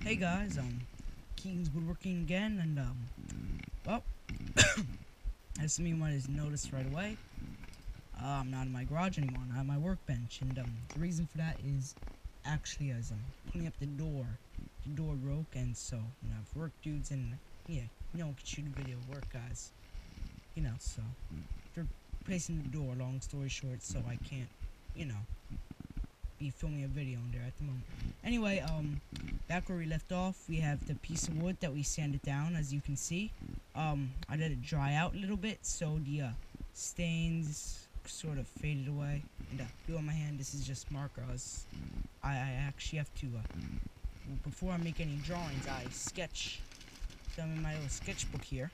Hey guys, Keegans woodworking again, and well, as some of you might have noticed right away, I'm not in my garage anymore. I'm at my workbench, and the reason for that is actually as I'm putting up the door broke, and so I've work dudes, and yeah, no one can shoot a video of work, guys. So they're replacing the door. Long story short, so I can't, be filming a video on there at the moment. Anyway, back where we left off, we have the piece of wood that we sanded down, as you can see. I let it dry out a little bit, so the stains sort of faded away. And blue on my hand, this is just markers. I actually have to, before I make any drawings, I sketch them in my little sketchbook here.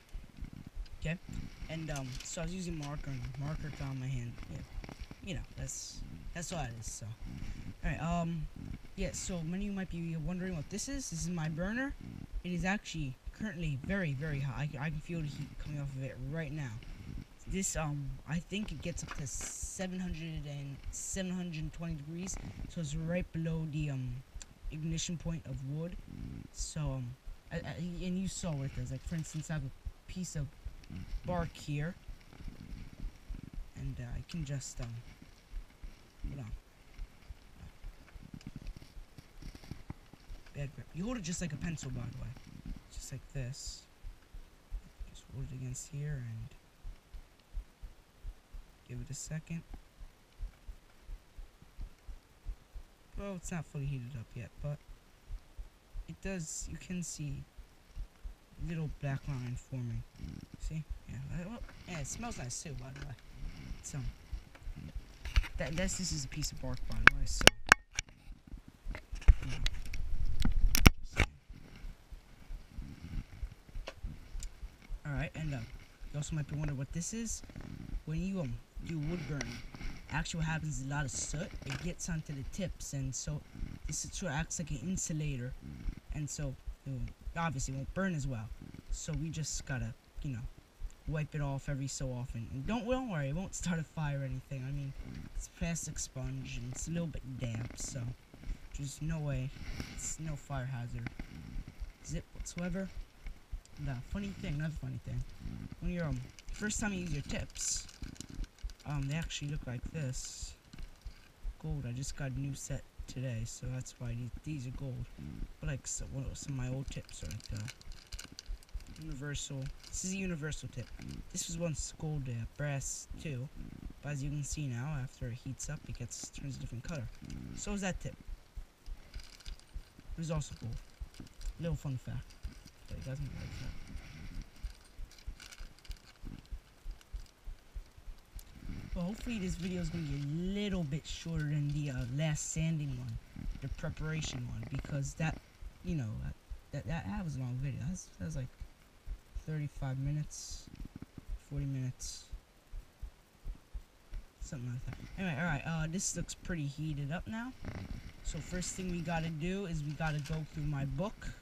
Okay? And, so I was using marker, and marker got on my hand. Yeah. That's all it is, so. Alright, yeah, so many of you might be wondering what this is. This is my burner. It is actually currently very, very hot. I can feel the heat coming off of it right now. This, I think it gets up to 720 degrees, so it's right below the, ignition point of wood. So, and you saw what it does. Like, for instance, I have a piece of bark here, and, I can just, hold on. Bad grip. You hold it just like a pencil, by the way. Just like this. Just hold it against here and give it a second. Well, it's not fully heated up yet, but it does. You can see little black line forming. See? Yeah. Well, yeah. It smells nice too, by the way. So this is a piece of bark, by the way. So. Alright, and you also might be wondering what this is. When you do wood burning, actually what happens is a lot of soot. It gets onto the tips, and so this sort of acts like an insulator, and so obviously it won't burn as well. So we just gotta, wipe it off every so often. And don't worry, it won't start a fire or anything. I mean, it's plastic sponge and it's a little bit damp, so there's no way. It's no fire hazard. Zip whatsoever. Another funny thing, when you're first time you use your tips, they actually look like this. Gold. I just got a new set today, so that's why these are gold. But like some of my old tips are like universal. This is a universal tip. This was once gold, brass too, but as you can see now, after it heats up, it turns a different color. So is that tip. It was also gold. Little fun fact. You guys might like that. Well, hopefully this video is going to be a little bit shorter than the last sanding one, the preparation one, because that was a long video. That was like 35 minutes, 40 minutes, something like that. Anyway, alright, this looks pretty heated up now. So first thing we gotta do is we gotta go through my book,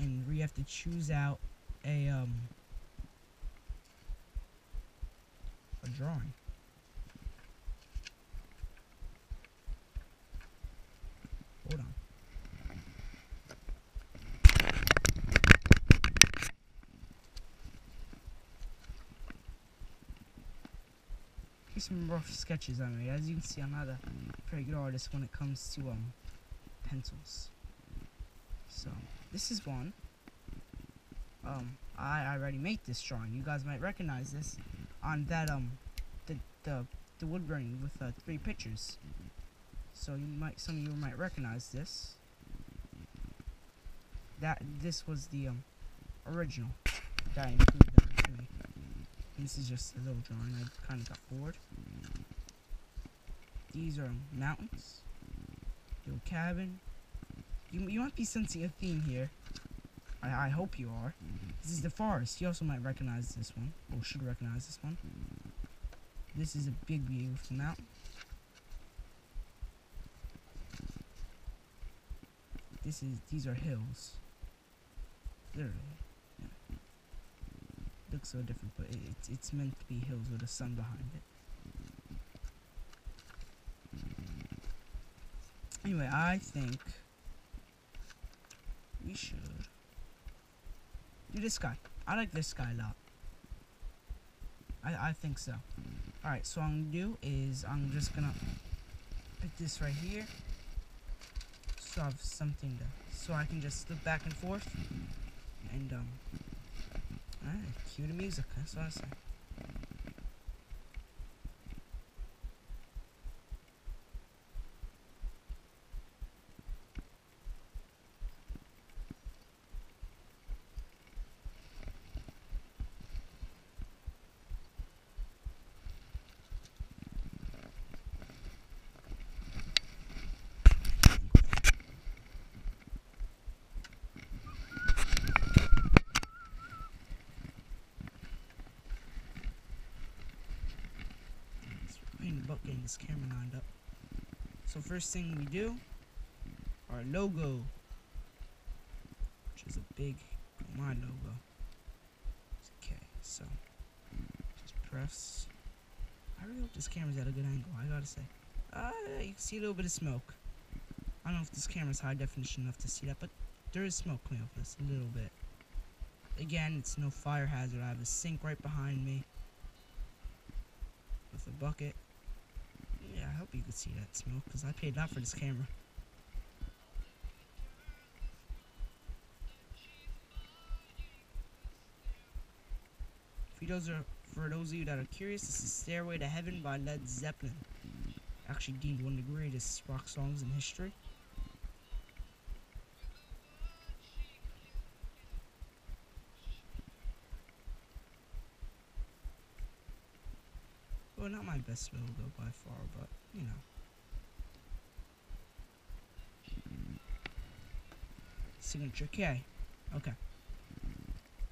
and we have to choose out a drawing. Hold on. Here's some rough sketches I made. As you can see, I'm not a very good artist when it comes to pencils. So this is one. I already made this drawing. You guys might recognize this on that the wood burning with 3 pictures. So some of you might recognize this. This was the original that I included actually. And this is just a little drawing. I kind of got bored. These are mountains, little cabin. You might be sensing a theme here. I hope you are. This is the forest. You also might recognize this one, or should recognize this one. This is a big, beautiful mountain. These are hills. Literally. Yeah. Looks so different, but it's meant to be hills with the sun behind it. Anyway, I think we should do this guy. I like this guy a lot. I think so. Alright, so what I'm gonna do is I'm just gonna put this right here. So I have something to, so I can just flip back and forth. And alright, cue the music, that's what I say. About getting this camera lined up. So first thing we do, our logo, which is a big, my logo. Okay, so just press. I really hope this camera's at a good angle. I gotta say, you can see a little bit of smoke. I don't know if this camera's high definition enough to see that, but there is smoke coming off this a little bit. Again, it's no fire hazard. I have a sink right behind me with a bucket. Yeah, I hope you could see that smoke, because I paid a lot for this camera. For those of you that are curious, this is Stairway to Heaven by Led Zeppelin. Actually deemed one of the greatest rock songs in history. Well, not my best logo by far, but, you know. Signature K. Okay.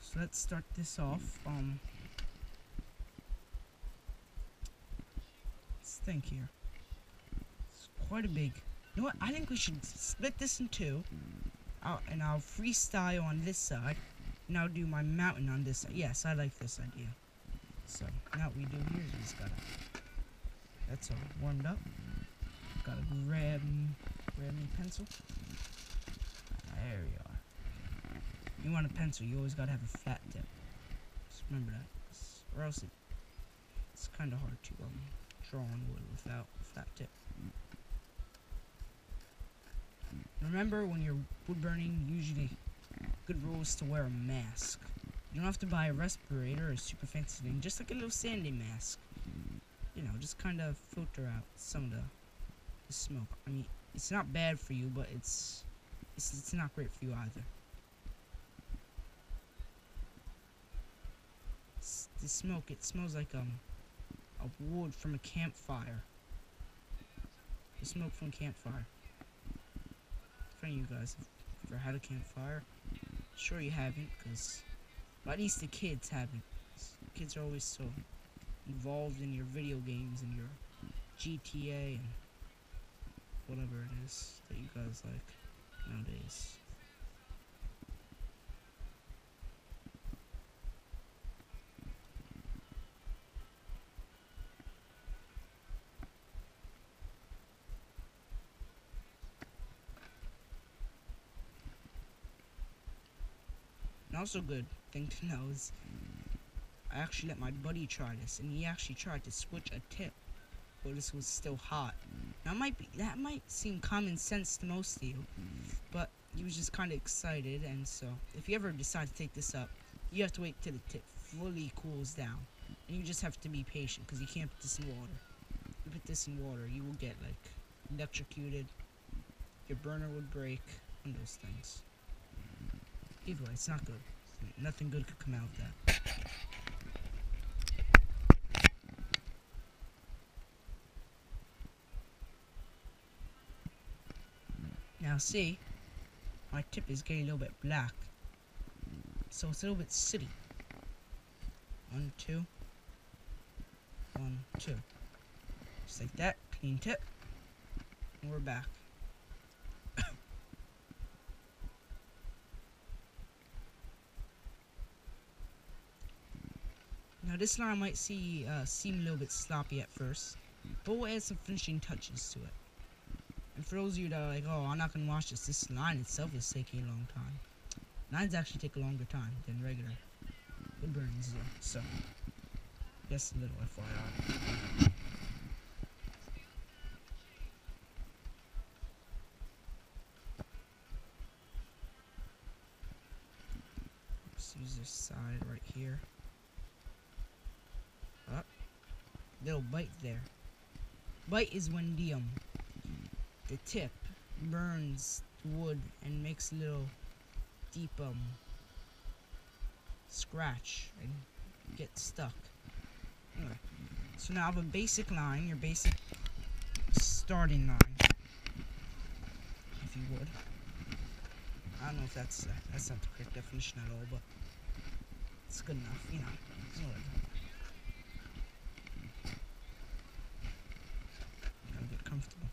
So let's start this off. Let's think here. It's quite a big... You know what? I think we should split this in two. And I'll freestyle on this side. And I'll do my mountain on this side. Yes, I like this idea. So, now what we do here is we just gotta... That's all warmed up. Gotta grab me pencil. There we are. You want a pencil, you always gotta have a flat tip. Just remember that. Or else it's kind of hard to draw on wood without a flat tip. Remember, when you're wood burning, usually good rule is to wear a mask. You don't have to buy a respirator or a super fancy thing, just like a little sanding mask. You know, just kind of filter out some of the smoke. I mean, it's not bad for you, but it's not great for you either. The smoke, it smells like a wood from a campfire. The smoke from a campfire. If any of you guys have ever had a campfire, sure you haven't, because at least the kids haven't. Kids are always so involved in your video games and your GTA and whatever it is that you guys like nowadays. And also, good thing to know is I actually let my buddy try this, and he actually tried to switch a tip, but this was still hot. Now that might seem common sense to most of you, but he was just kind of excited, and so if you ever decide to take this up, you have to wait till the tip fully cools down, and you just have to be patient, because you can't put this in water. If you put this in water, you will get like electrocuted, your burner would break, and those things. Either way, it's not good. Nothing good could come out of that. Now see, my tip is getting a little bit black, so it's a little bit sooty. 1, 2, 1, 2. Just like that, clean tip, and we're back. Now this line might seem a little bit sloppy at first, but we'll add some finishing touches to it. And for those of you that are like, oh, I'm not gonna watch this line itself is taking a long time. Lines actually take a longer time than regular wood burnings do. So, just a little FYI. Let's use this side right here. Up. Little bite there. Bite is when the tip burns wood and makes a little deep scratch and get stuck. Anyway, so now I have a basic line, your basic starting line, if you would. I don't know if that's not the correct definition at all, but it's good enough, you know. Whatever. Gotta get comfortable.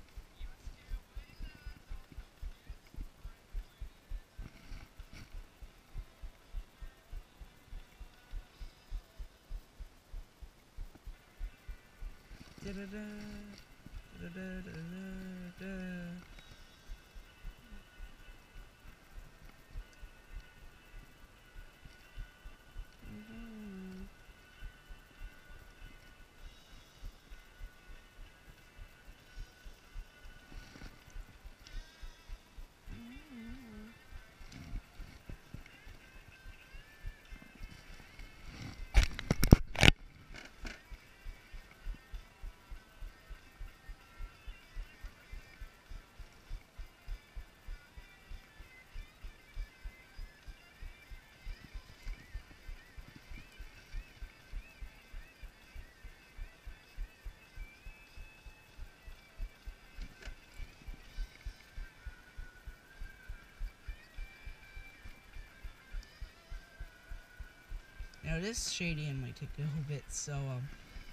Now this shading might take a little bit, so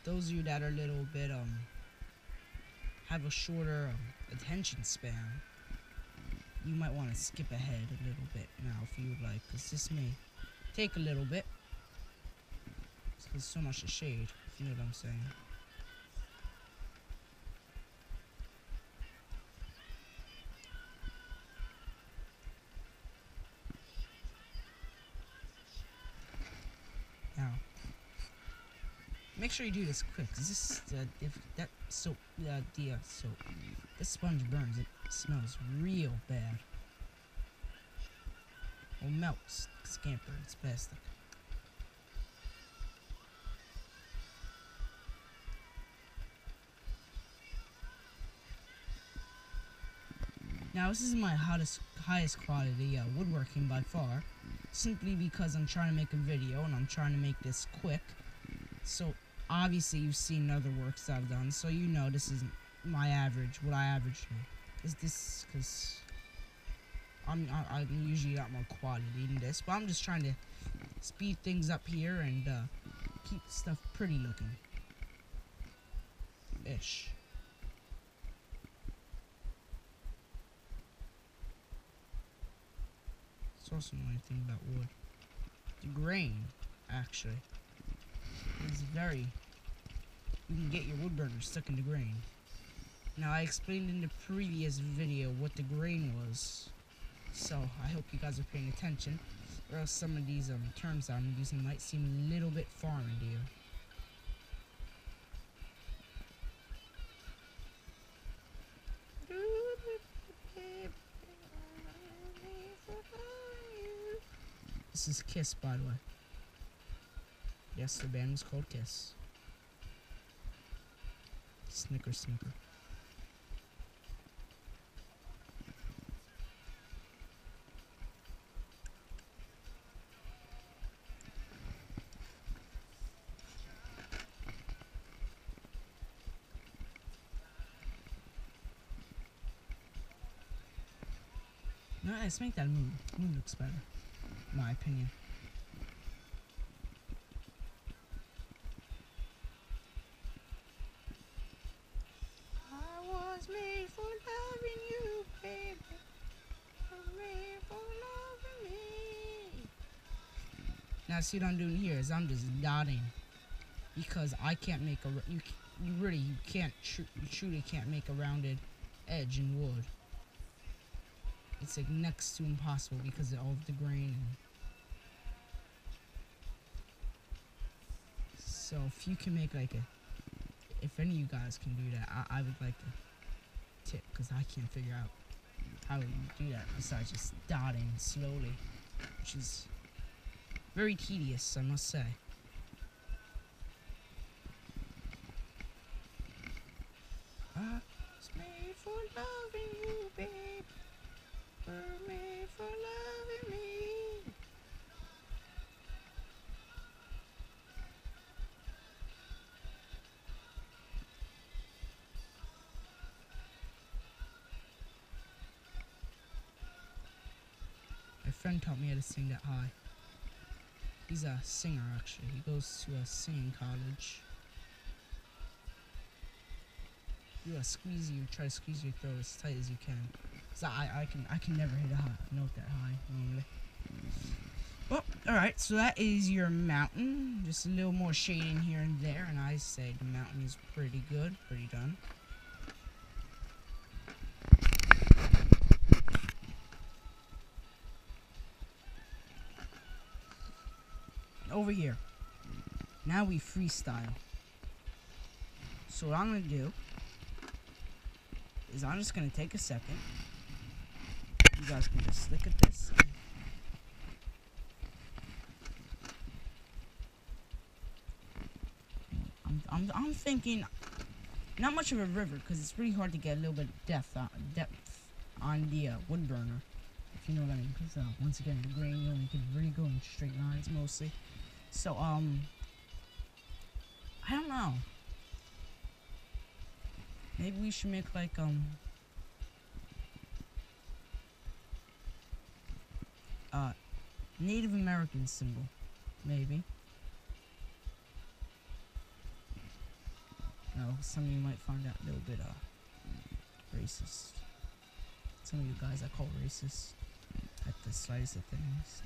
those of you that are a little bit have a shorter attention span, you might want to skip ahead a little bit now if you would like, because this may take a little bit. There's so much to shade, if you know what I'm saying. Now, make sure you do this quick, cause this if that soap, soap, this sponge burns, it smells real bad. Or melts, cause it can't burn, it's plastic. Now this is my highest quality woodworking by far, simply because I'm trying to make a video and I'm trying to make this quick. So obviously you've seen other works I've done, so you know this is my average, what I average is this, because I'm usually got more quality than this, but I'm just trying to speed things up here and keep stuff pretty looking ish. It's also another thing about wood. The grain, actually, is very... You can get your wood burner stuck in the grain. Now, I explained in the previous video what the grain was, so I hope you guys are paying attention, or else some of these terms I'm using might seem a little bit foreign to you. This is Kiss, by the way. Yes, the band was called Kiss. Snicker Snicker. No, let's make that moon. Moon looks better, in my opinion. I was made for loving you, baby. I was made for loving me. Now, see what I'm doing here is I'm just dotting, because I can't make a you truly can't make a rounded edge in wood. It's like next to impossible because of all of the grain. So if you can make like if any of you guys can do that, I would like to tip, because I can't figure out how you do that besides just dotting slowly, which is very tedious, I must say. I was made for loving you, babe. We're made for loving me. My friend taught me how to sing that high. He's a singer, actually. He goes to a singing college. You try to squeeze your throat as tight as you can. So I can never hit a note that high normally. Well, alright, so that is your mountain. Just a little more shading here and there, and I say the mountain is pretty good, pretty done. Over here. Now we freestyle. So what I'm gonna do is I'm just gonna take a second. You guys can just look at this. I'm thinking not much of a river, because it's pretty hard to get a little bit of depth on the wood burner, if you know what I mean. Because once again, the grain only can really go in straight lines mostly. So I don't know. Maybe we should make like Native American symbol, maybe. No, some of you might find that a little bit racist. Some of you guys I call racist at the slightest of things.